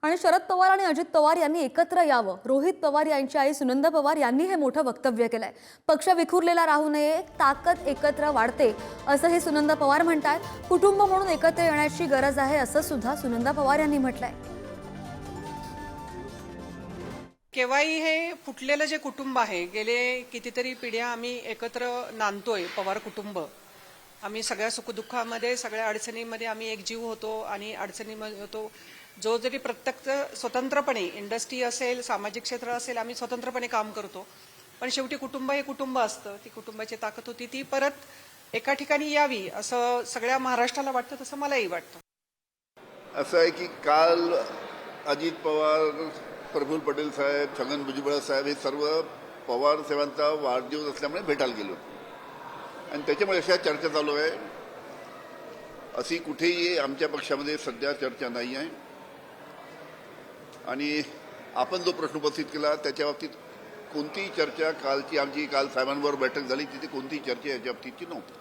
आणि शरद पवार आणि अजित पवार यांनी एकत्र यावं, रोहित पवार यांची आई सुनंदा पवार यांनी हे मोठं वक्तव्य केलंय। पक्ष विखुरलेला राहू नये, ताकद एकत्र वाढते असंही सुनंदा पवार म्हणतात। कुटुंब म्हणून एकत्र येण्याची गरज आहे असं सुद्धा सुनंदा पवार यांनी म्हटलंय। केव्हाही हे फुटलेलं जे कुटुंब आहे, गेले कितीतरी पिढ्या आम्ही एकत्र नांदतोय। पवार कुटुंब आम्ही सगळ्या सुखदुःखामध्ये, सगळ्या अडचणींमध्ये आम्ही एकजीव होतो आणि अडचणीमध्ये होतो। जो जरी प्रत्यक्ष स्वतंत्रपणे इंडस्ट्री असेल, सामाजिक क्षेत्र असेल, आम्ही स्वतंत्रपणे काम करतो, पण शेवटी कुटुंब हे कुटुंब असतं। ती कुटुंबाची ताकद होती, ती परत एका ठिकाणी यावी असं सगळ्या महाराष्ट्राला वाटतं, तसं मलाही वाटतं। असं आहे की काल अजित पवार, प्रफुल्ल पटेल साहेब, छगन भुजबळ साहेब हे सर्व पवार साहेबांचा वाढदिवस असल्यामुळे भेटायला गेलो आणि त्याच्यामुळे अशा चर्चा चालू आहे। अशी कुठेही आमच्या पक्षामध्ये सध्या चर्चा नाही आहे आणि आपण जो प्रश्न उपस्थित केला त्याच्या बाबतीत कोणतीही चर्चा आमची काल साहेबांबरोबर बैठक झाली, तिथे कोणतीही चर्चा याच्या बाबतीतची नव्हती।